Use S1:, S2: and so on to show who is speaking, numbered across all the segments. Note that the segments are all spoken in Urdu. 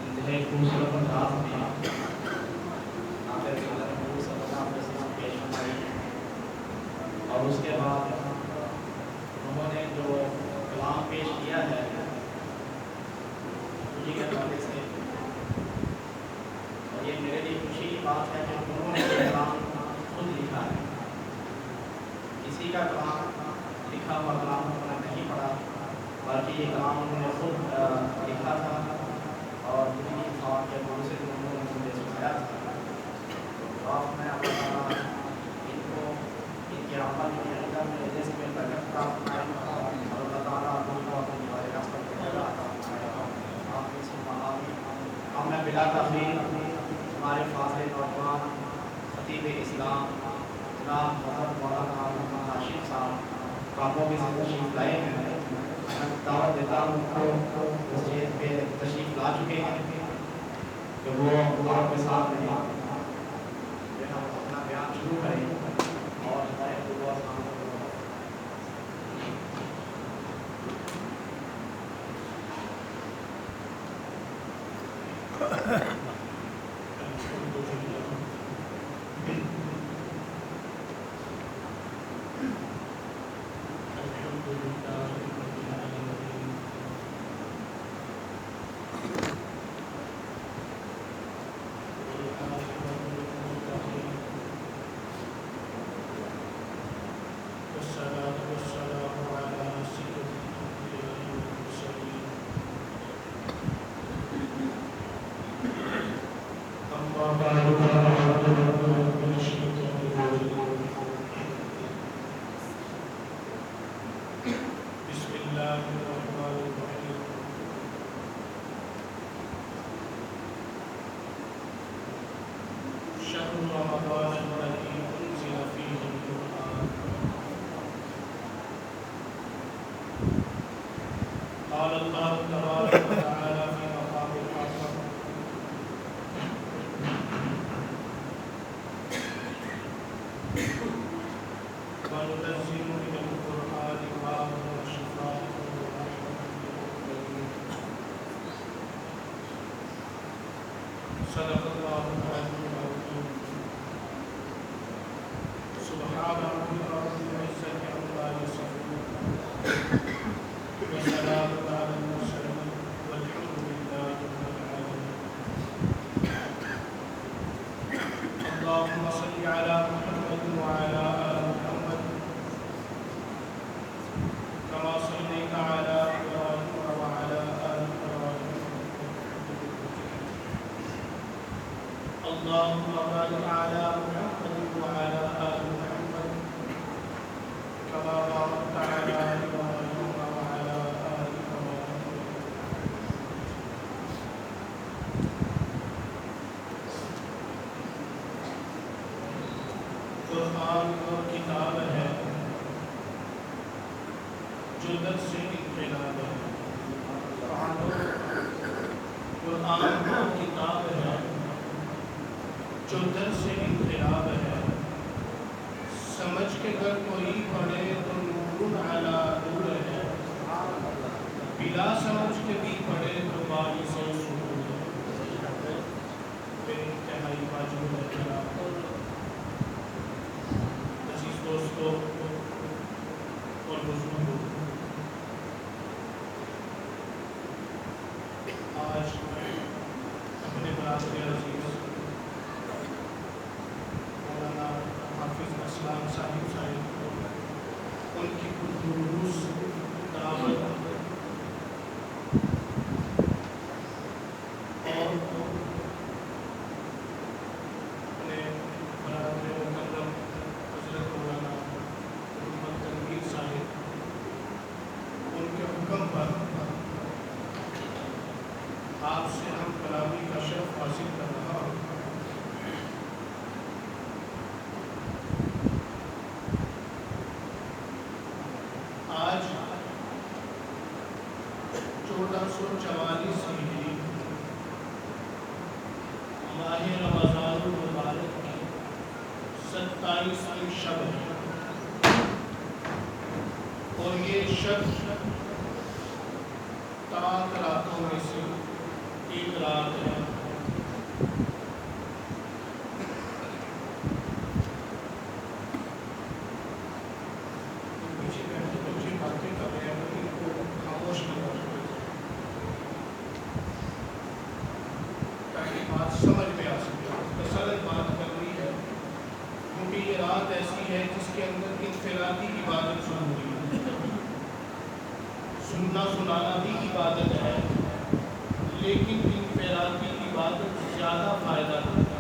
S1: انتہائی خوبصورت انداز میں پیش فرمائی اور اس کے بعد انہوں نے جو کلام پیش کیا ہے خوشی کے حوالے سے، اور یہ میرے لیے خوشی کی بات ہے کہ انہوں نے یہ کلام خود لکھا ہے، کسی کا کلام لکھا ہوا کلام انہوں نے نہیں پڑھا، بلکہ یہ کلام انہوں نے خود لکھا تھا اور دلی خان کے گرو سے انہوں نے مجھے سنایا تھا۔ تو آپ میں اپنا ان کو ان کے عمل کی عقیدت میں جیسے میں برکت پراپت کرنا اور اللہ تعالیٰ کو اپنی بارے راستے پر آپ اس اب میں بلا تخمین ہمارے فاضل نوجوان خطیب اسلام جناب حضرت مولانا محمد ہاشم صاحب کاموں کی تشریف لائے ہیں، میں دعوت دیتا ہوں کو مسجد پہ تشریف لا چکے ہیں کہ وہ آپ کے ساتھ میں اپنا بیان شروع کریں اور ہدایت دعا قال الله تبارك وتعالى في مقام الحق وننزل من القرآن ما هو شفاء صدق الله العظيم العظيم سبحان ربك رب العزة عما يصفون وسلام على المرسلين والحمد لله رب العالمين اللهم صل على محمد وعلى آل محمد كما صليت على إبراهيم وعلى آل إبراهيم اللهم بارك على محمد وعلى آل محمد كما باركت على إبراهيم وعلى آل إبراهيم قرآن وہ کتاب ہے جو در سے انقلاب ہے، قرآن وہ کتاب ہے جو در سے انقلاب ہے، سمجھ کے اگر کوئی پڑھے تو نور علی نور ہے، بلا سمجھ کے بھی پڑھے تو باعث سرور ہے۔ بے انتہائی واجب احترام عزیز دوستو اور بزرگوں، آج اپنے برادر عزیز مولانا حافظ اسلام صاحب ان کی خصوص دعوت اور اپنے برادر مکرم حضرت مولانا محمد تنویر صاحب ان کے حکم پر آپ سے ہم کلامی کا شرف حاصل کر رہا ہوں۔ آج 1444 ہجری ماہ رمضان المبارک کی 27ویں شب ہے۔ اور یہ شب 7 راتوں میں سے ایک رات ہے۔ پیچھے بیٹھے بچے باتیں کر رہے ہیں، ان کو خاموش کرنا تاکہ بات سمجھ میں آ سکے۔ مثلاً بات کرنی ہے کیونکہ یہ رات ایسی ہے جس کے اندر انفرادی عبادت ضروری ہے، سننا سنانا بھی عبادت ہے، لیکن انفرادی عبادت زیادہ فائدہ دیتا ہے۔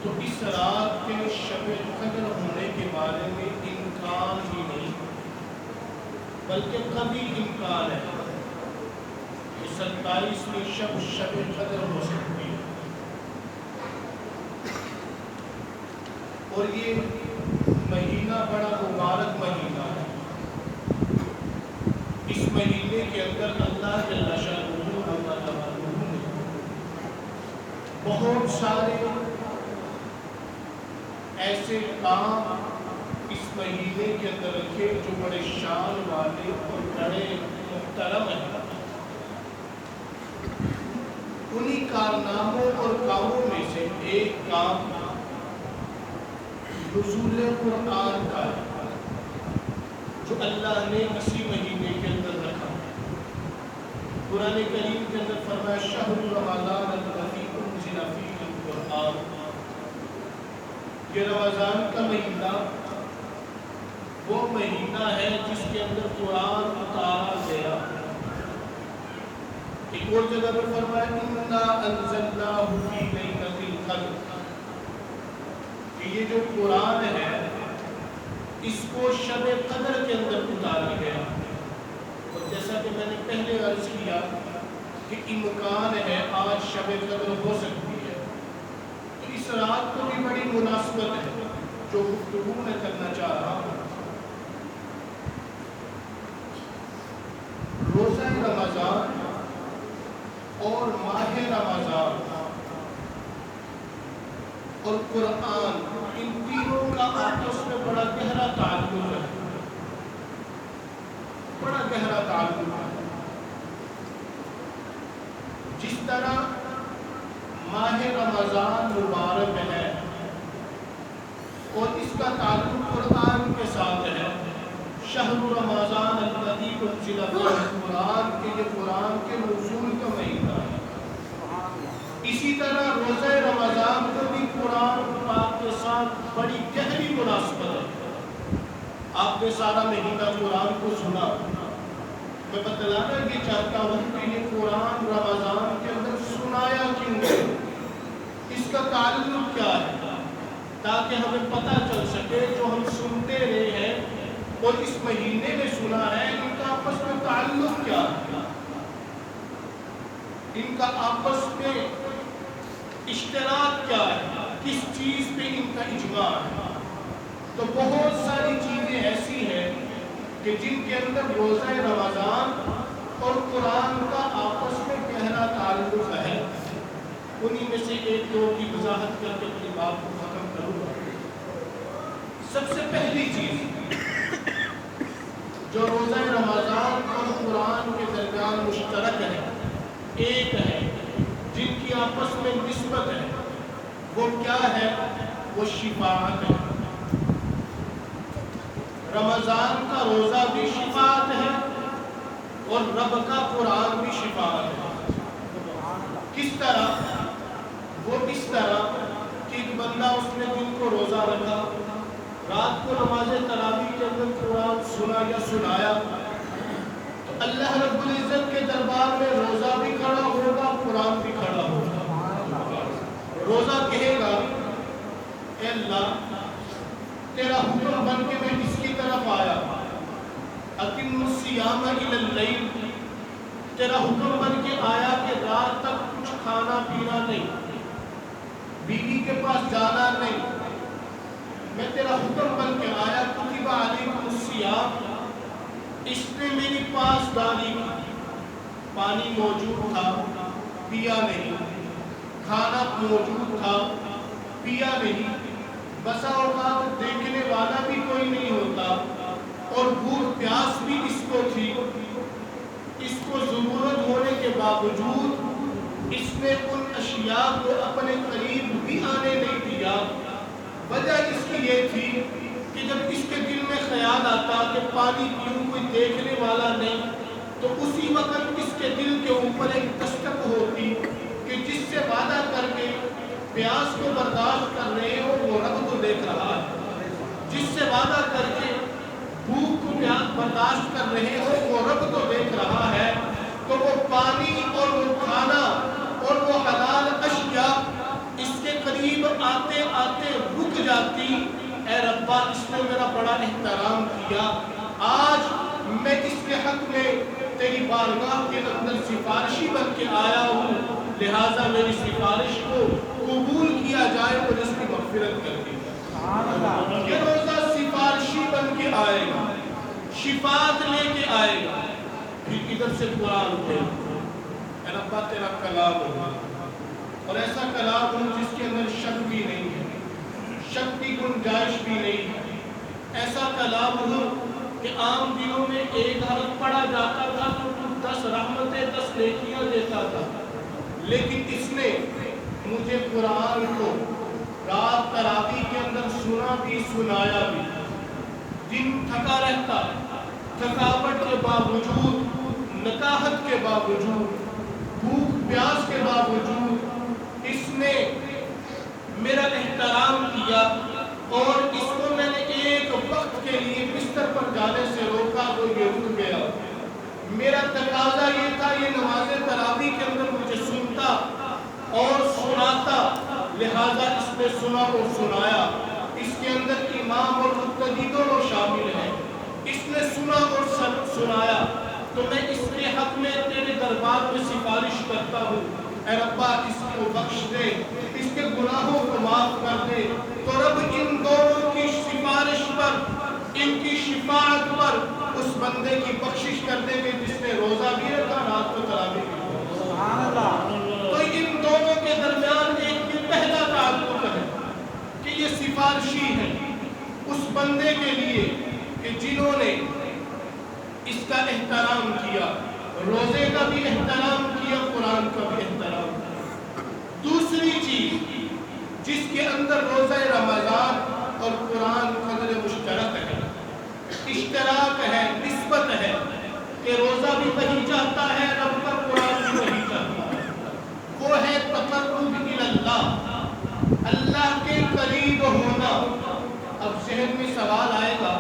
S1: تو اس رات کے شب قدر ہونے کے بارے میں امکان ہی نہیں بلکہ کبھی امکان ہے کہ 27ویں شب قدر ہو سکتی ہے۔ اور یہ مہینہ بڑا مبارک مہینہ ہے۔ اس مہینے کے اندر اللہ جل شانہ نے بہت سارے ایسے کام اس مہینے کے اندر رکھے جو بڑے شان والے اور بڑے محترم ہیں۔ انہی کارناموں اور کاموں میں سے ایک کام نزول قرآن کا ہے جو اللہ نے اسی مہینے کے اندر رکھا۔ قرآن کریم کے اندر فرمایا شہر رمضان الذی انزل فیہ القرآن، یہ رمضان کا مہینہ وہ مہینہ ہے جس کے اندر قرآن اتارا گیا۔ ایک اور جگہ پر فرمایا انا انزلناہ فی لیلۃ القدر، کہ یہ جو قرآن ہے اس کو شب قدر کے اندر اتارا گیا۔ اور جیسا کہ میں نے پہلے عرض کیا کہ امکان ہے آج شب قدر ہو سکتی ہے، تو اس رات کو بھی بڑی مناسبت ہے جو گفتگو میں کرنا چاہ رہا ہوں۔ روزہ رمضان اور ماہ رمضان اور قرآن، ان تینوں کا آپس میں بڑا گہرا تعلق ہے، بڑا گہرا تعلق ہے۔ جس طرح ماہ رمضان مبارک ہے اور اس کا تعلق قرآن کے ساتھ ہے، شہر رمضان الذی انزل فیہ القرآن، کہ یہ قرآن کے نزول کا مہینہ ہے۔ اسی طرح روزہ رمضان کو بھی قرآن پاک کے ساتھ بڑی گہری مناسبت ہے۔ آپ نے سارا مہینہ قرآن کو سنا، میں بتلانا یہ چاہتا ہوں کہ یہ قرآن رمضان کے اندر سنایا کیوں ہے، اس کا تعلق کیا ہے، تاکہ ہمیں پتہ چل سکے جو ہم سنتے رہے ہیں اور اس مہینے میں سنا ہے ان کا آپس میں تعلق کیا ہے، ان کا آپس میں اشتراک کیا ہے، کس چیز پہ ان کا اجماع ہے۔ تو بہت ساری چیزیں ایسی ہیں کہ جن کے اندر روزہ رمضان اور قرآن کا آپس میں گہرا تعلق ہے، انہی میں سے ایک دو کی وضاحت کر کے اپنی بات کو ختم کروں گا۔ سب سے پہلی چیز جو روزہ رمضان اور قرآن کے درمیان مشترک ہے، ایک ہے، جن کی آپس میں نسبت ہے، وہ کیا ہے؟ وہ شفاعت ہے۔ رمضان کا روزہ بھی شفاعت ہے اور رب کا قرآن بھی شفاعت ہے۔ کس طرح؟ وہ اس طرح کہ ایک بندہ اس نے دن کو روزہ رکھا، رات کو نماز تراویح کے اندر قرآن سنا یا سنایا، تو اللہ رب العزت کے دربار میں روزہ بھی کھڑا ہوگا، قرآن بھی کھڑا ہوگا۔ روزہ کہے گا اے اللہ تیرا حکم بن کے میں اس کی طرف آیا، اقم الصیام الی اللیل، تیرا حکم بن کے آیا کہ رات تک کچھ کھانا پینا نہیں، بیوی کے پاس جانا نہیں، میں تیرا حکم بن کے آیا، کتب علیکم الصیام، اس نے میری پاسداری کی، پانی موجود تھا پیا نہیں، کھانا موجود تھا پیا نہیں،
S2: بسا اوقات دیکھنے والا بھی کوئی نہیں ہوتا اور بھوک پیاس بھی اس کو تھی، اس کو ضرورت ہونے کے باوجود اس نے ان اشیاء کو اپنے قریب بھی آنے نہیں دیا۔ وجہ اس کی یہ تھی کہ جب اس کے دل میں خیال آتا کہ پانی پیوں، کوئی دیکھنے والا نہیں، تو اسی وقت اس کے دل کے اوپر ایک دستک ہوتی کہ جس سے وعدہ کر کے پیاس کو برداشت کر رہے ہو وہ رب کو دیکھ رہا ہے، جس سے وعدہ کر کے بھوک کو برداشت کر رہے ہو وہ رب کو دیکھ رہا ہے، تو وہ پانی اور وہ کھانا اور وہ حلال اشیاء اس کے قریب آتے آتے رک جاتی۔ اے ربا، اس نے میرا بڑا احترام کیا، آج میں اس کے حق میں تیری بارگاہ کے اندر سفارشی بن کے آیا ہوں، لہٰذا میری سفارش کو قبول کیا جائے اور اس کی مغفرت کر دی جائے۔ یہ روزہ سفارشی بن کے آئے گا، شفاعت لے کے آئے گا، پھر ادھر سے قرآن پہ اے ربا تیرا کلام ہوگا، اور ایسا کلام ہو جس کے اندر شک بھی نہیں ہے، شک کی گنجائش بھی نہیں ہے، ایسا کلام ہو کہ عام دنوں میں ایک حرف پڑھا جاتا تھا تو 10 رحمتیں 10 نیکیاں دیتا تھا، لیکن اس نے مجھے قرآن کو رات تراویح کے اندر سنا بھی سنایا بھی، دن تھکا رہتا، تھکاوٹ کے باوجود، نکاہت کے باوجود، بھوک پیاس کے باوجود اس نے میرا احترام کیا، اور اس کو میں نے ایک وقت کے لیے بستر پر جانے سے روکا تو یہ رک گیا۔ میرا تقاضا یہ تھا یہ نماز تراویح کے اندر مجھے سنتا اور سناتا، لہٰذا اس نے سنا اور سنایا۔ اس کے اندر امام اور مقتدی دونوں شامل ہیں، اس نے سنا اور سنایا، تو میں اس کے حق میں تیرے دربار میں سفارش کرتا ہوں، اے ربا اس کو بخش دے، اس کے گناہوں کو معاف کر دے۔ تو رب ان دونوں کی سفارش پر، ان کی شفاعت پر اس بندے کی بخشش کر دے گے جس نے روزہ بھی رکھا، رات کو تراویح بھی رکھی۔ تو ان دونوں کے درمیان ایک بھی پہلا تعلق ہے کہ یہ سفارشی ہے اس بندے کے لیے کہ جنہوں نے اس کا احترام کیا، روزے کا بھی احترام کیا، قرآن کا بھی احترام کیا۔ دوسری چیز جس کے اندر روزہ رمضان اور قرآن قدر مشترک ہے، اشتراک ہے، نسبت ہے، کہ روزہ بھی وہی چاہتا ہے رب کا، قرآن بھی وہی چاہتا ہے، وہ ہے تقرب اللہ، اللہ کے قریب ہونا۔ اب ذہن میں سوال آئے گا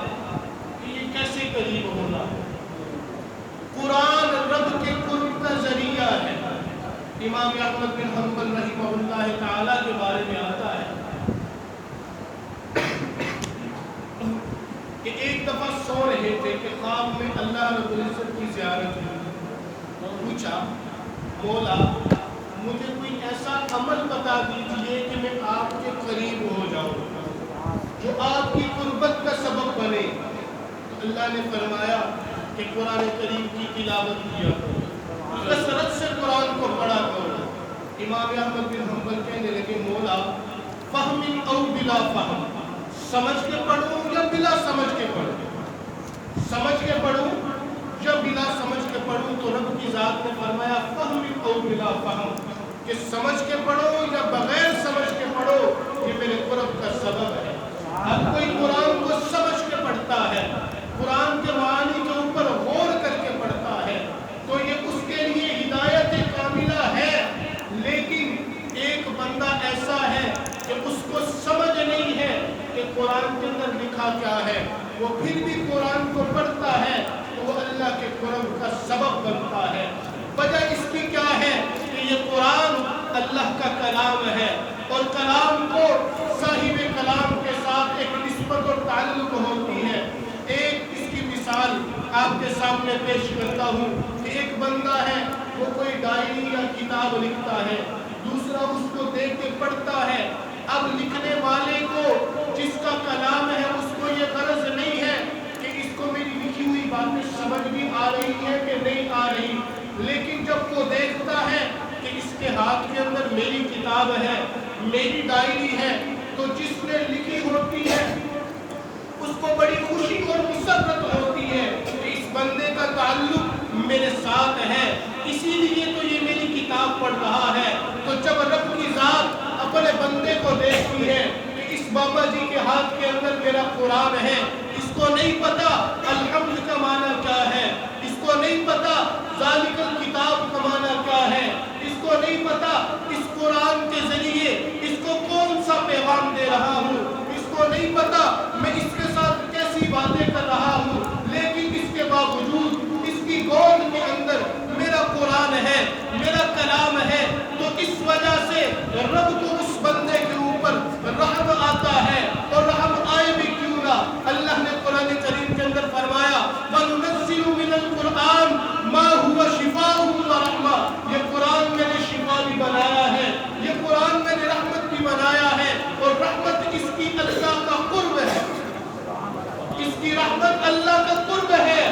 S2: کہ یہ کیسے قریب ہونا؟ قرآن رب کے قرب کا ذریعہ ہے۔ امام احمد بن حنبل رحمہ اللہ تعالیٰ کے بارے میں آتا ہے کہ ایک دفعہ سو رہے تھے کہ خواب میں اللہ رب العزت کی زیارت ہوئی، پوچھا مولا مجھے کوئی ایسا عمل بتا دیجئے کہ میں آپ کے قریب ہو جاؤں جو آپ کی قربت کا سبب بنے۔ تو اللہ نے فرمایا کہ قرآن کریم کی تلاوت کیا کرو، کثرت سے قرآن کو پڑھا کرو۔ امام احمد بن حنبل کہنے لگے مولا فہم او بلا فہم، سمجھ کے پڑھوں یا بلا سمجھ کے پڑھوں؟ سمجھ کے پڑھوں یا بلا سمجھ کے پڑھوں؟ تو رب کی ذات نے فرمایا فہم او بلا فہم، کہ سمجھ کے پڑھو یا بغیر سمجھ کے پڑھو یہ میرے قرب کا سبب ہے۔ اب کوئی قرآن کو سمجھ کے پڑھتا ہے، قرآن کے معانی کے اوپر غور کر کے پڑھتا ہے، تو یہ اس کے لیے ہدایت کاملہ ہے۔ لیکن ایک بندہ ایسا ہے کہ اس کو سمجھ نہیں ہے کہ قرآن کے اندر لکھا کیا ہے، وہ پھر بھی قرآن کو پڑھتا ہے تو وہ اللہ کے قرب کا سبب بنتا ہے۔ وجہ اس کی کیا ہے کہ یہ قرآن اللہ کا کلام ہے، اور کلام کو صاحب کلام کے ساتھ ایک نسبت اور تعلق ہوتی ہے۔ ایک اس کی مثال آپ کے سامنے پیش کرتا ہوں کہ ایک بندہ ہے، وہ کوئی ڈائری یا کتاب لکھتا ہے، دوسرا اس کو دیکھ کے پڑھتا ہے۔ اب لکھنے والے کو جس کا کلام ہے اس کو یہ غرض نہیں ہے کہ اس کو میری لکھی ہوئی باتیں سمجھ بھی آ رہی ہے کہ نہیں آ رہی، لیکن جب وہ دیکھتا ہے کہ اس کے ہاتھ کے اندر میری کتاب ہے، میری ڈائری ہے، تو جس نے لکھی ہوتی ہے اس کو بڑی خوشی اور مسرت ہوتی ہے کہ اس بندے کا تعلق میرے ساتھ ہے، اسی لیے تو یہ میری کتاب پڑھ رہا ہے۔ تو جب رب کی ذات اپنے بندے کو دیکھتی ہے کہ اس بابا جی کے ہاتھ کے اندر میرا قرآن ہے، اس کو نہیں پتا الحمد کا معنی کیا ہے، اس کو نہیں پتا ذالک الکتاب کا معنی کیا ہے، اس کو نہیں پتا اس قرآن کے ذریعے اس کو کون سا پیغام دے رہا ہوں، اس کو نہیں پتا میں اس کے ساتھ کیسی باتیں کر رہا ہوں، لیکن اس کے باوجود اس کی گود کے اندر میرا قرآن ہے، میرا کلام ہے، تو اس وجہ سے رب کو اس بندے کے اوپر رحم آتا ہے، اور رحم آئے بھی کیوں نہ، اللہ نے قرآن کریم کے اندر فرمایا وَنُنَزِّلُ مِنَ الْقُرْآنِ مَا هُوَ شِفَاءٌ وَرَحْمَةٌ، یہ قرآن میں نے شفا بھی بنایا ہے، یہ قرآن میں نے رحمت بھی بنایا ہے، اور رحمت اس کی اللہ کا قرب ہے، اس کی رحمت اللہ کا قرب ہے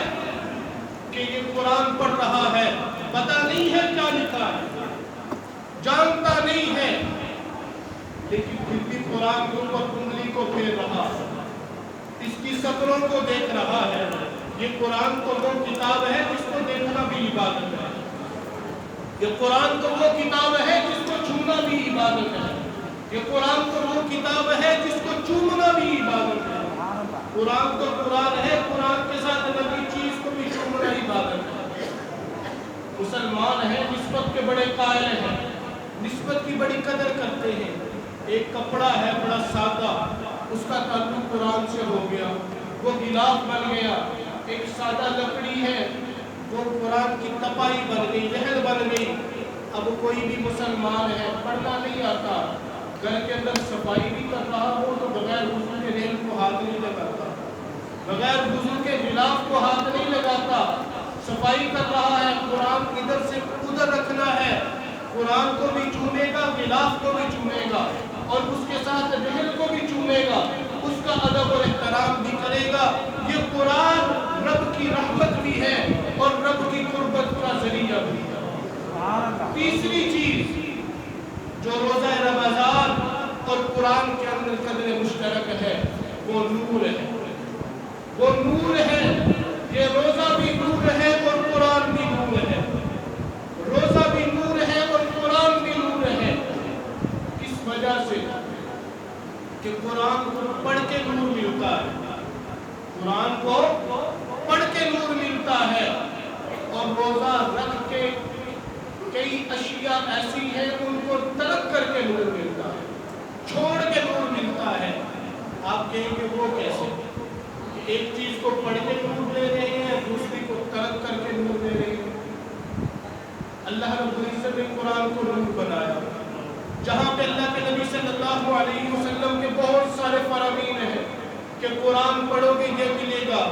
S2: کہ یہ قرآن پڑھ رہا ہے، پتہ نہیں ہے کیا لکھا ہے، جانتا نہیں ہے، لیکن پھر بھی قرآن کے اوپر انگلی کو پھیر رہا ہے، اس کی سطروں کو دیکھ رہا ہے۔ یہ قرآن تو وہ کتاب ہے جس کو دیکھنا بھی عبادت ہے، یہ قرآن تو وہ کتاب ہے جس کو چھونا بھی عبادت ہے، یہ قرآن تو وہ کتاب ہے جس کو چومنا بھی عبادت ہے۔ قرآن تو قرآن ہے، قرآن کے ساتھ نبی چیز کو بھی چومنا عبادت ہے۔ مسلمان ہیں، نسبت کے بڑے قائل ہیں، نسبت کی بڑی قدر کرتے ہیں۔ ایک کپڑا ہے بڑا سادہ، اس کا تعلق قرآن سے ہو گیا، وہ غلاف بن گیا۔ ایک سادہ لکڑی ہے، وہ قرآن کی تپائی بن گئی، لہر بن گئی۔ اب کوئی بھی مسلمان ہے، پڑھنا نہیں آتا، گھر کے اندر صفائی بھی کر رہا ہو تو بغیر وضو کے ریل کو ہاتھ نہیں لگاتا، بغیر وضو کے غلاف کو ہاتھ نہیں لگاتا، صفائی کر رہا ہے، قرآن ادھر سے ادھر رکھنا ہے، قرآن کو بھی چومے گا، غلاف کو بھی چومے گا، اور اس کے ساتھ ریل کو بھی چومے گا، اس کا ادب اور احترام بھی کرے گا۔ یہ قرآن رب کی رحمت بھی ہے اور رب کی قربت کا ذریعہ بھی ہے۔ تیسری چیز جو روزہ رمضان اور قرآن کے اندر قدر مشترک ہے وہ نور ہے، وہ نور ہے۔ یہ روزہ بھی نور ہے اور قرآن بھی نور ہے، روزہ بھی نور ہے اور قرآن بھی نور ہے۔ اس وجہ سے کہ قرآن کو پڑھ کے نور ملتا ہے، قرآن کو پڑھ کے نور ملتا ہے، اور روزہ رکھ کے کئی اشیاء ایسی ہیں ان کو ترک کر کے نور ملتا ہے، چھوڑ کے نور ملتا ہے۔ آپ کہیں کہ وہ کیسے؟ ایک چیز کو پڑھ کے نور لے رہے ہیں، دوسری کو ترک کر کے نور لے رہے ہیں۔ اللہ رب العزت نے قرآن کو نور بنایا، جہاں پہ اللہ کے نبی صلی اللہ علیہ وسلم کے بہت سارے فرامین ہیں کہ قرآن پڑھو گے یہ ملے گا،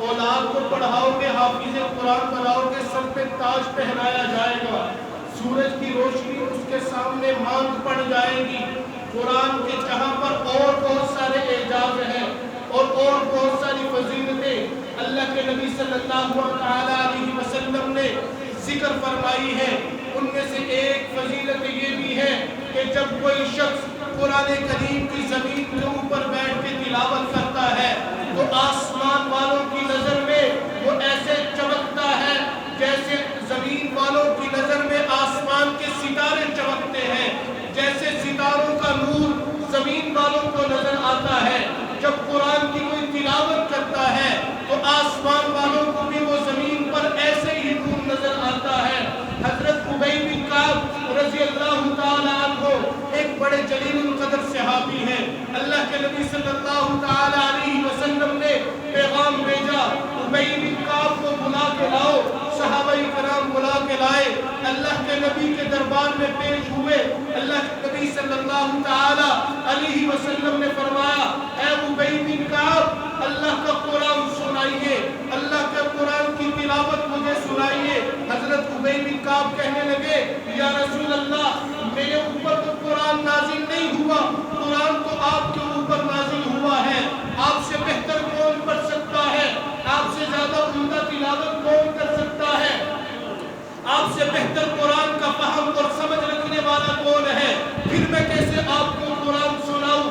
S2: اولاد کو پڑھاؤ گے، حافظ قرآن بناؤ گے، سر پہ تاج پہنایا جائے گا، سورج کی روشنی اس کے سامنے مانگ پڑ جائے گی۔ قرآن کے جہاں پر اور بہت سارے اعجاز ہیں اور بہت ساری فضیلتیں اللہ کے نبی صلی اللہ علیہ وسلم نے ذکر فرمائی ہے، ان میں سے ایک فضیلت یہ بھی ہے کہ جب کوئی شخص قرآن کریم کی زمین کے اوپر بیٹھ کے تلاوت کرتا ہے تو آسمان والوں کی نظر میں وہ ایسے چمکتا ہے جیسے زمین والوں کی نظر میں آسمان کے ستارے چمکتے ہیں، جیسے ستاروں کا نور زمین والوں کو نظر آتا ہے۔ جب قرآن کی کوئی تلاوت کرتا ہے تو آسمان والوں کو بھی وہ زمین پر ایسے ہی نور نظر آتا ہے۔ حضرت ابی بن کعب رضی اللہ تعالی عنہ ایک بڑے جلیل القدر صحابی ہیں، اللہ کے نبی صلی اللہ تعالی علیہ وسلم نے پیغام بھیجا ابی بن کعب کو بلا کے لاؤ۔ صحابہ کرام بلا کے لائے، اللہ کے نبی کے دربار میں پیش ہوئے۔ اللہ کے نبی صلی اللہ تعالی علیہ وسلم نے فرمایا اے ابی بن کعب اللہ کا قرآن سنائیے، اللہ کے قرآن کی تلاوت مجھے سنائیے۔ حضرت ابی بن کعب کہنے لگے یا رسول اللہ میرے اوپر تو قرآن نازل نہیں ہوا، قرآن تو آپ کے اوپر نازل ہوا ہے، آپ سے بہتر کون پڑھ سکتا ہے، آپ سے زیادہ عمدہ تلاوت کون کر سکتا ہے، آپ سے بہتر قرآن کا فہم اور سمجھ رکھنے والا کون ہے، پھر میں کیسے آپ کو قرآن سناؤں۔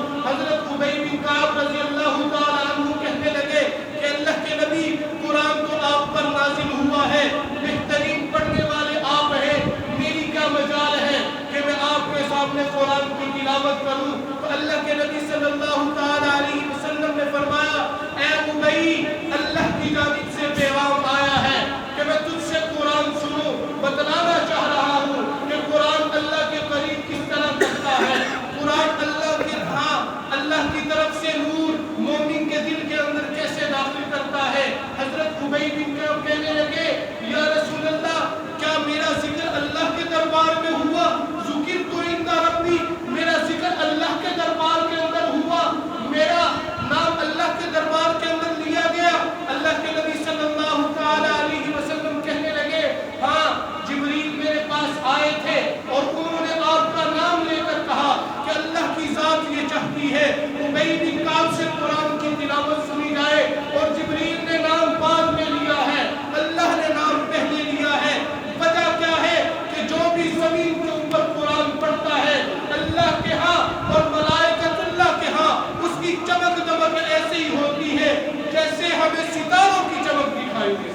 S2: چاہتی ہے ابی بن کعب سے قرآن کی تلاوت سنی جائے، اور جبریل نے نام بعد میں لیا ہے، اللہ نے نام پہلے لیا ہے۔ وجہ کیا ہے کہ جو بھی زمین کے اوپر قرآن پڑھتا ہے اللہ کے ہاں اور ملائکۃ اللہ کے ہاں اس کی چمک دمک ایسی ہی ہوتی ہے جیسے ہمیں ستاروں کی چمک دکھائی دے۔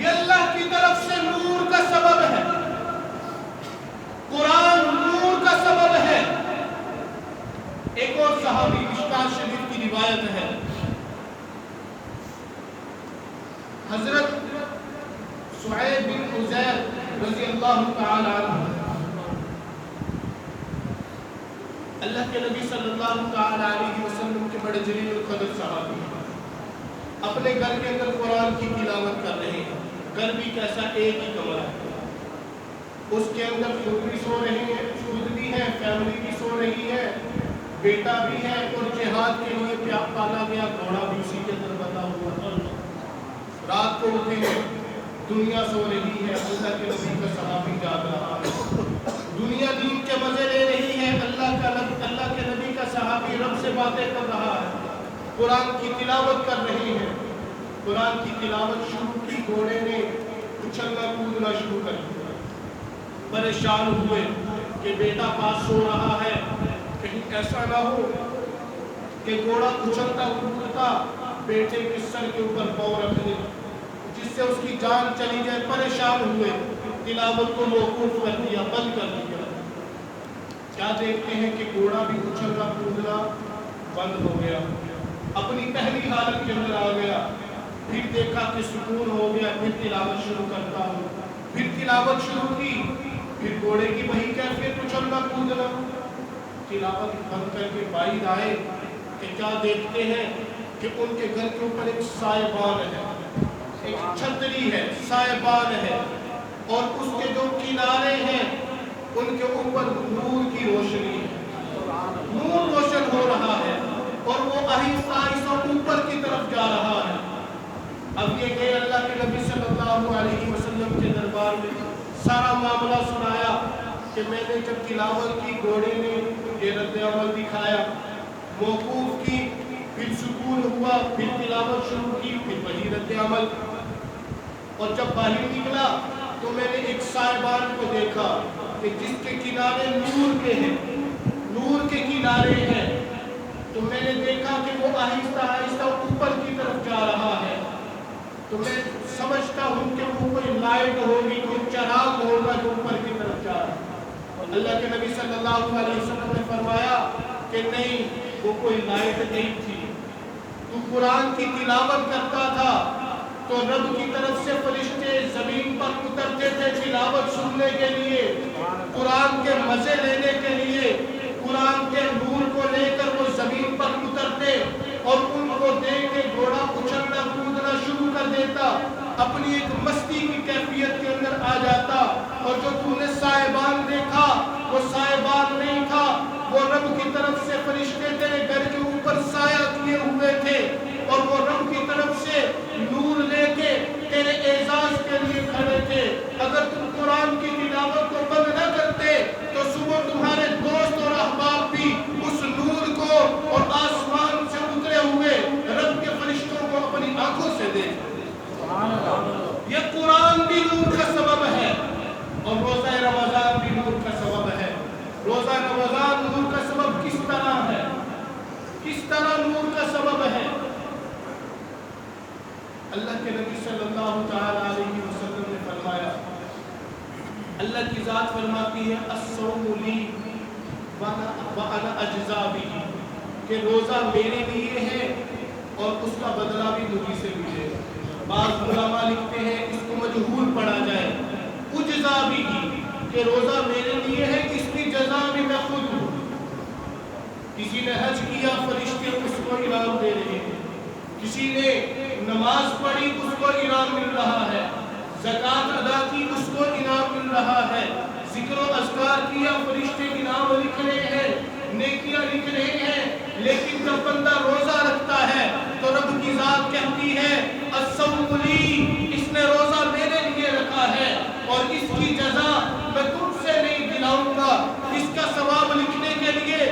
S2: یہ اللہ کی طرف سے نور کا سبب ہے، قرآن نور کا سبب ہے۔ ایک اور صحابی مشکوٰۃ شریف کی روایت ہے، حضرت سعید بن عزیر رضی اللہ تعالی عنہ، اللہ کے نبی صلی اللہ تعالی علیہ وسلم کے بڑے جلیل القدر صحابی ہیں، اپنے گھر کے اندر قرآن کی تلاوت کر رہے ہیں۔ گھر بھی کیسا؟ ایک ہی کمرہ ہے، اس کے اندر خود بھی سو رہے ہیں، خود بھی ہے، فیملی بھی سو رہی ہے، بیٹا بھی ہے، اور جہاد کے لیے پیار پالا گیا گھوڑا بھی اسی کے اندر بندھا ہوا ہے۔ رات کو اٹھے ہیں، دنیا سو رہی ہے، اللہ کے نبی کا صحابی جاگ رہا ہے، دنیا دین کے مزے لے رہی ہے، اللہ کے نبی کا صحابی رب سے باتیں کر رہا ہے، قرآن کی تلاوت کر رہے ہیں۔ قرآن کی تلاوت شروع کی، گھوڑے نے اچھلنا کودنا شروع کر دیا۔ پریشان ہوئے کہ بیٹا پاس سو رہا ہے، کہیں ایسا نہ ہو کہ گھوڑا اچھلتا کودتا بیٹے کے سر کے اوپر پاؤں رکھ دے جس سے اس کی جان چلی جائے۔ پریشان ہوئے، تلاوت کو موقوف کر دیا، بند کر دیا۔ کیا دیکھتے ہیں کہ گھوڑا بھی اچھلنا کودنا بند ہو گیا، اپنی پہلی حالت کے اندر آ گیا۔ پھر دیکھا کہ سکون ہو گیا، پھر تلاوت شروع کرتا ہوں، پھر تلاوت شروع کی، پھر گھوڑے کی وہی کیفیت اچھلنا کودنا۔ تلاوت بند کر کے باہر آئے کہ کیا دیکھتے ہیں کہ ان کے گھر کے اوپر ایک سائبان ہے، ایک چھتری ہے، سائبان ہے، اور اس کے جو کنارے ہیں ان کے اوپر نور کی روشنی ہے، نور روشن ہو رہا ہے، اور وہ آہستہ آہستہ اوپر کی طرف جا رہا ہے۔ اب یہ گئے اللہ کے نبی صلی اللہ علیہ وسلم کے دربار میں، سارا معاملہ سنایا کہ میں نے جب تلاوت کی گھوڑے نے یہ رد عمل دکھایا، موقوف کی، پھر سکون ہوا، پھر تلاوت شروع کی، پھر وہی رد عمل۔ اور جب باہر نکلا تو میں نے ایک سائبان کو دیکھا کہ جس کے کنارے نور کے ہیں، نور کے کنارے ہیں، تو میں نے دیکھا کہ وہ آہستہ آہستہ اوپر کی طرف جا رہا ہے۔ تو میں سمجھتا ہوں کہ وہ کوئی لائٹ ہوگی، کوئی چراغ ہوگا جو اوپر کی طرف جا رہا ہے۔ اللہ کے نبی صلی اللہ علیہ وسلم نے فرمایا کہ نہیں، وہ کوئی لائٹ نہیں تھی، تو قرآن کی تلاوت کرتا تھا تو رب کی طرف سے فرشتے زمین پر اترتے تھے تلاوت سننے کے لیے، قرآن کے مزے لینے کے لیے، قرآن کے نور کو لے کر وہ زمین پر اترتے، اور ان کو دیکھ کے گھوڑا اچھلنا کودنا شروع کر دیتا، اپنی ایک مستی کی کیفیت کے اندر آ جاتا۔ اور جو تم نے سائبان دیکھا وہ سائبان نہیں تھا، وہ رب کی طرف سے فرشتے تیرے گھر کے اوپر سایہ کیے ہوئے تھے، اور وہ رب کی طرف سے نور لے کے تیرے اعزاز کے لیے کھڑے تھے۔ اگر تم قرآن کی تلاوت کو بند نہ کرتے تو صبح تمہارے دوست اور احباب بھی اس نور کو اور آسمان سے اترے ہوئے رب کے فرشتوں کو اپنی آنکھوں سے دیکھتے۔ یہ قرآن بھی نور کا سبب ہے، اور روزہ رمضان بھی نور کا سبب ہے۔ روزہ رمضان نور کا سبب کس طرح ہے؟ کس طرح نور کا سبب ہے؟ اللہ کے نبی صلی اللہ تعالی علیہ وسلم نے فرمایا، اللہ کی ذات فرماتی ہے الصوم لی وانا اجزا بہ، کہ روزہ میرے لیے ہے اور اس کا بدلہ بھی مجھے سے ملے گا۔ بعض علماء لکھتے ہیں اس کو مجہول پڑھا جائے، اجزا بہ، کہ روزہ میرے لیے ہے، اس کی جزا بھی میں خود ہوں۔ کسی نے حج کیا، فرشتے اس کو انعام دے رہے ہیں، کسی نے نماز پڑھی، اس کو انعام مل رہا ہے، زکوٰۃ ادا کی، اس کو انعام مل رہا ہے، ذکر و اذکار کیا، فرشتے انعام لکھ رہے ہیں، نیکیاں لکھ رہے ہیں۔ لیکن جب بندہ روزہ رکھتا ہے تو رب کی ذات کہتی ہے الصوم لی، اس نے روزہ میرے لیے رکھا ہے، اور اس کی جزا میں تم سے نہیں دلاؤں گا۔ اس کا ثواب لکھنے کے لیے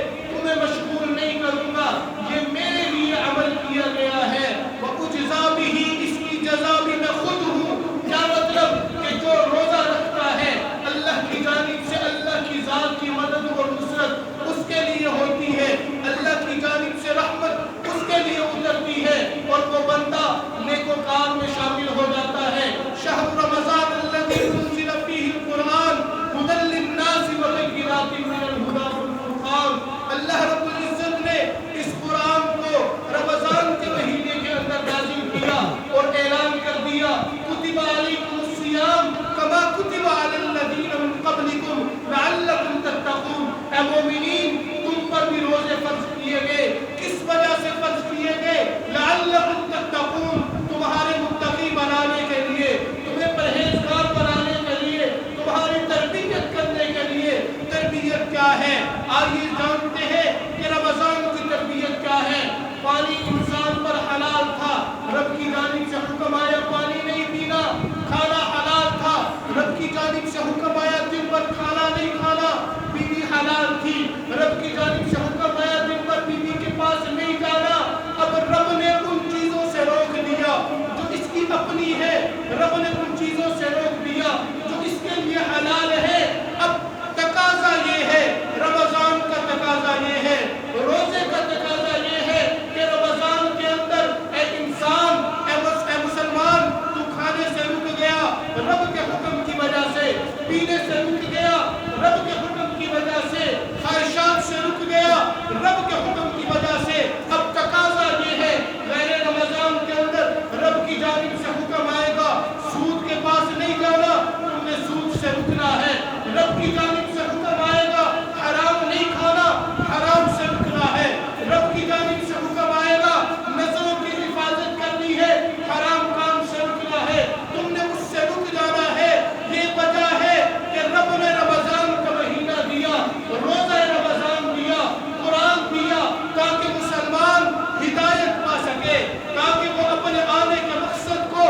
S2: بھی روزے فرض کیے گئے، کس وجہ سے فرض کیے گئے؟ لعلکم تتقون، تمہارے متقی بنانے کے لیے، تمہیں پرہیزگار بنانے کے لیے، تمہاری تربیت کرنے کے لیے۔ تربیت کیا ہے؟ آئیے جانتے ہیں کہ رمضان کی تربیت کیا ہے۔ پانی انسان پر حلال تھا، رب کی جانب سے حکم آیا پانی نہیں پینا۔ کھانا حلال تھا، رب کی جانب سے حکم آیا دن بھر کھانا نہیں کھانا۔ بیوی حلال تھی، رب کی جانب سے حکم آیا دن بھر بیوی کے پاس نہیں جانا۔ اب رب نے ان چیزوں سے روک دیا جو اس کی اپنی ہے، رب نے ان چیزوں سے روک دیا جو اس کے لیے حلال ہے۔ اب تقاضا یہ ہے، رمضان کا تقاضا یہ ہے، روزے کا تقاضا یہ ہے کہ رمضان کے اندر اے انسان، اے مسلمان، تو کھانے سے رک گیا رب کے حکم کی وجہ سے، پینے سے رک گیا رب کے حکم کی وجہ سے، خواہشات سے رک گیا رب کے حکم کی وجہ سے۔ اب تقاضا یہ ہے، غیر رمضان کے اندر رب کی جانب سے حکم آئے گا سود کے پاس نہیں جانا، تم نے سود سے رکنا ہے۔ رب کی جانب سے حکم آئے گا حرام نہیں کھانا، حرام سے رکنا ہے۔ رب کی جانب سے حکم آئے گا نظروں کی حفاظت کرنی ہے، حرام کام سے رکنا ہے، تم نے اس سے رک جانا ہے۔ یہ وجہ ہے کہ رب نے رمضان کا مہینہ دیا، روزہ رمضان دیا، قرآن دیا، تاکہ مسلمان ہدایت پا سکے، تاکہ وہ اپنے آنے کے مقصد کو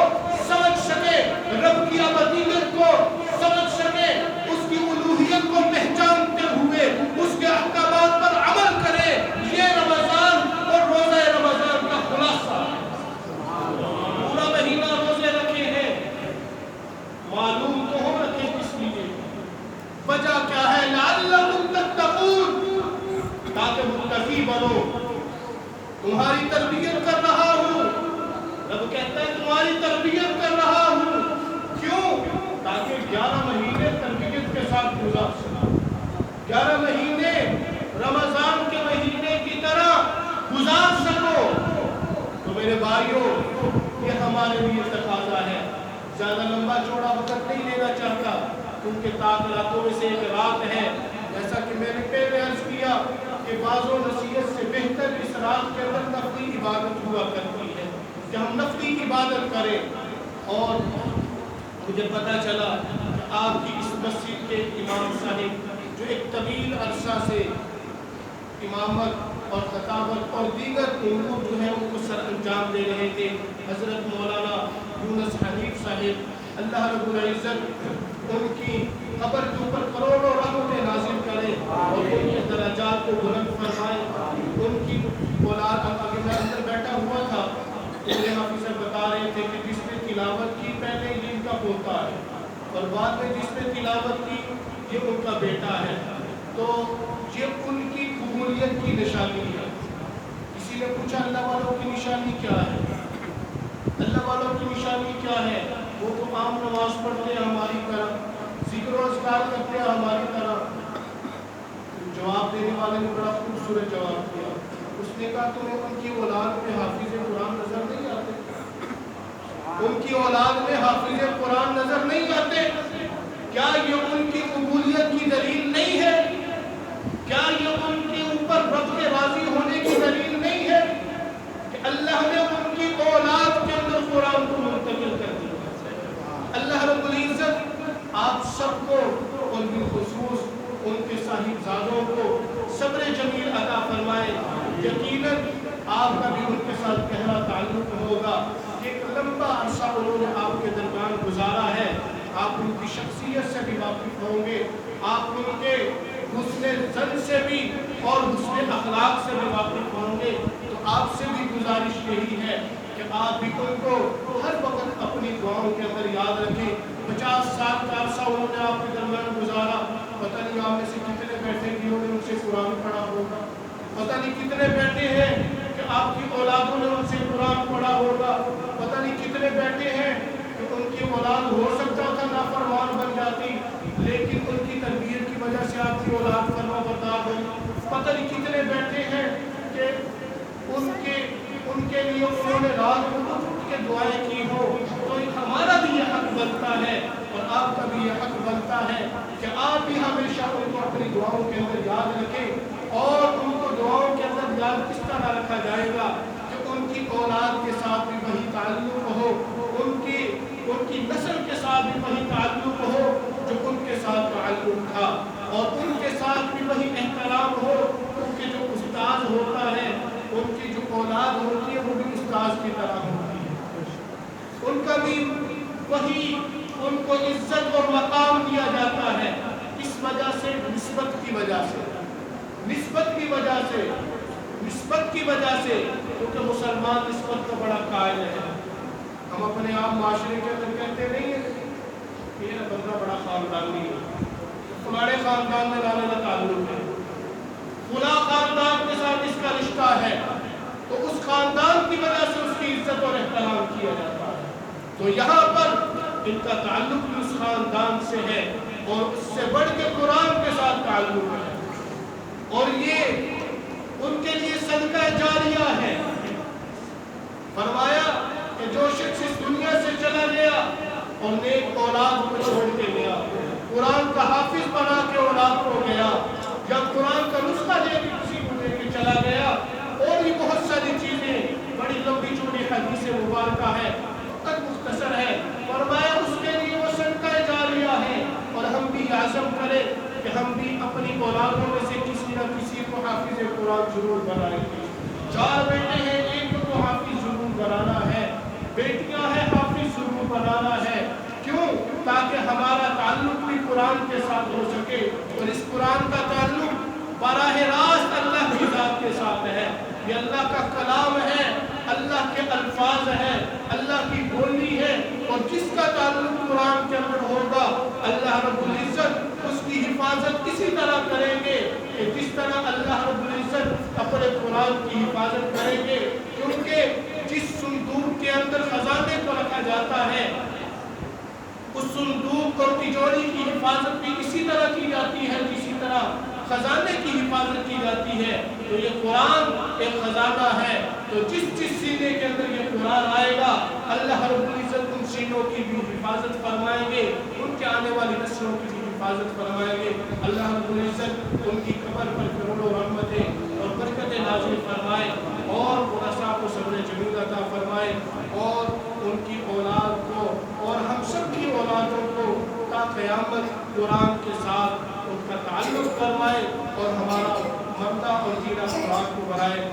S2: سمجھ سکے، رب کی ابدیت کو سمجھ سکے، اس کی الوہیت کو پہچانتے ہوئے اس کے احکامات پر عمل کرے۔ یہ رمضان اور روزہ رمضان کا خلاصہ ہے۔ پورا مہینہ روزے رکھے ہیں، معلوم تو ہو رکھے کس لیے، وجہ کیا ہے؟ لعلکم تتقون، تاکہ متقی بنو۔ تمہاری تربیت کر رہا ہوں، رب کہتا ہے تمہاری تربیت کر رہا ہوں۔ کیوں؟ تاکہ 11 مہینے تربیت کے ساتھ گزار سکو، 11 مہینے رمضان کے مہینے کی طرح گزار سکو۔ تو میرے بھائیوں، یہ ہمارے لیے تقاضا ہے۔ زیادہ لمبا چوڑا وقت نہیں لینا چاہتا، کیونکہ تعطیلاتوں میں سے ایک رات ہے۔ جیسا کہ میں نے پہلے عرض کیا کہ بعض و نصیحت سے بہتر اس رات کے اندر نفلی عبادت ہوا کرتی ہے کہ ہم نفلی عبادت کریں۔ اور مجھے پتہ چلا کہ آپ کی اس مسجد کے امام صاحب جو ایک طویل عرصہ سے امامت اور خطابت اور دیگر امور جو ہیں ان کو سر انجام دے رہے تھے، حضرت مولانا یونس حنیف صاحب، اللہ رب العزت ان کی قبر کے اوپر کروڑوں رحمتیں نازل کرے اور ان کے درجات کو بلند فرمائے۔ ان کی اولاد، اگر میں اندر بیٹھا ہوا تھا، میرے حافظ صاحب بتا رہے تھے کہ جس نے تلاوت کی پہلے یہ ان کا پوتا ہے اور بعد میں جس نے تلاوت کی یہ ان کا بیٹا ہے، تو یہ ان کی قبولیت کی نشانی ہے۔ کسی نے پوچھا اللہ والوں کی نشانی کیا ہے؟ اللہ والوں کی نشانی کیا ہے؟ وہ تو عام نماز پڑھتے ہیں ہماری طرح، ذکر و اذکار کرتے ہیں ہماری طرح۔ جواب دینے والے نے بڑا خوبصورت جواب دیا، اس نے کہا تمہیں ان کی اولاد میں حافظ قرآن نظر نہیں آتے؟ ان کی اولاد میں حافظ قرآن نظر نہیں آتے؟ کیا یہ ان کی قبولیت کی دلیل نہیں ہے؟ کیا یہ ان کے اوپر رب کے راضی ہونے کی دلیل نہیں ہے کہ اللہ نے ان کی اولاد کے اندر قرآن کو منتقل کر دیا؟ اللہ رب العزت آپ سب کو اور بالخصوص ان کے صاحبزادوں کو صبر جمیل عطا فرمائے۔ یقیناً آپ کا بھی ان کے ساتھ گہرا تعلق ہوگا، ایک لمبا عرصہ انہوں نے آپ کے درمیان گزارا ہے، آپ ان کی شخصیت سے بھی واقف ہوں گے، آپ ان کے حسن زن سے بھی اور حسن اخلاق سے بھی واقف ہوں گے۔ تو آپ سے بھی گزارش یہی ہے کہ آپ بھی ان کو ہر وقت اپنی دعاؤں کے اندر یاد رکھیں۔ 50 سال کا عرصہ انہوں نے آپ کے درمیان گزارا، پتہ نہیں آپ میں سے کتنے بیٹھے جنہوں نے ان سے قرآن پڑھا ہوگا، پتہ نہیں کتنے بیٹھے ہیں کہ آپ کی اولادوں نے ان سے قرآن پڑھا ہوگا، پتہ نہیں کتنے بیٹھے ہیں کہ ان کی اولاد ہو سکتا تھا نافرمان بن جاتی لیکن ان کی تربیت کی وجہ سے آپ کی اولاد فرما بردار ہوئی، پتہ نہیں کتنے بیٹھے ہیں کہ ان کے لیے انہوں نے رات کو اٹھ کے دعائیں کی ہو۔ تو ہمارا بھی یہ حق بنتا ہے اور آپ کا بھی یہ حق بنتا ہے کہ آپ بھی ہمیشہ ان کو اپنی دعاؤں کے اندر یاد رکھیں اور ان کو دعا رکھا جائے گا کہ ان کی اولاد کے ساتھ بھی وہی تعلق ہو، ان کی نسل کے ساتھ بھی وہی تعلق ہو جو ان کے ساتھ تعلق تھا، اور ان کے ساتھ بھی وہی احترام ہو، کیونکہ جو استاد ہوتا ہے ان کی جو اولاد ہوتی ہے وہ بھی استاد کی طرح ہوتی ہے، ان کا بھی وہی ان کو عزت اور مقام دیا جاتا ہے۔ اس وجہ سے نسبت کی وجہ سے کیونکہ مسلمان نسبت کا بڑا قائل ہے۔ ہم اپنے آپ معاشرے کے اندر کہتے نہیں ہیں کہ یہ بندہ بڑا خاندانی ہے، ہمارے خاندان میں لانے کا تعلق ہے، فلاں خاندان کے ساتھ اس کا رشتہ ہے، تو اس خاندان کی وجہ سے اس کی عزت اور احترام کیا جاتا ہے۔ تو یہاں پر ان کا تعلق بھی اس خاندان سے ہے، اور اس سے بڑھ کے قرآن کے ساتھ تعلق ہے، اور یہ ان کے لیے صدقہ جاریہ ہے۔ فرمایا کہ جو شخص اس دنیا سے چلا گیا اور نیک اولاد کو چھوڑ کے گیا، قرآن کا حافظ بنا کے اولاد کو گیا، یا قرآن کا نسخہ دے کے کسی کو دے کے چلا گیا، اور بھی بہت ساری چیزیں، بڑی لمبی چوڑی حدیث مبارکہ ہے، تک مختصر ہے، فرمایا اس کے لیے وہ صدقہ جاریہ ہے۔ اور ہم بھی عزم کریں کہ ہم بھی اپنی اولادوں میں سے کسی نہ کسی کو حافظ قرآن ضرور بنائیں گے۔ 4 بیٹے ہیں، ایک کو حافظ ضرور بنانا ہے، بیٹیاں ہیں حافظ ضرور بنانا ہے۔ کیوں؟ تاکہ ہمارا تعلق بھی قرآن کے ساتھ ہو سکے، اور اس قرآن کا تعلق براہ راست اللہ کی ذات کے ساتھ ہے۔ یہ اللہ کا کلام ہے، اللہ کے الفاظ ہیں، اللہ کی بولی ہے، اور جس کا تعلق قرآن کے اندر ہوگا اللہ رب العزت اس کی حفاظت اسی طرح کریں گے کہ جس طرح اللہ رب العزت اپنے قرآن کی حفاظت کریں گے، کیونکہ جس صندوق کے اندر خزانے کو رکھا جاتا ہے اس صندوق اور تجوری کی حفاظت بھی اسی طرح کی جاتی ہے جسی طرح خزانے کی حفاظت کی جاتی ہے۔ تو یہ قرآن ایک خزانہ ہے، تو جس سینے کے اندر یہ قرآن آئے گا اللہ رب العزت ان سینوں کی بھی حفاظت فرمائیں گے، ان کے آنے والی نسلوں کی بھی حفاظت فرمائیں گے۔ اللہ رب العزت ان کی قبر پر کروڑوں رحمتیں اور برکتیں نازل فرمائے، اور ورثاء کو صبر جمیل عطا فرمائے، اور ان کی اولاد کو اور ہم سب کی اولادوں کو تا قیامت قرآن کے ساتھ ان کا تعلق فرمائے، اور ہمارا مردہ اور جینا قرآن کو بنائے۔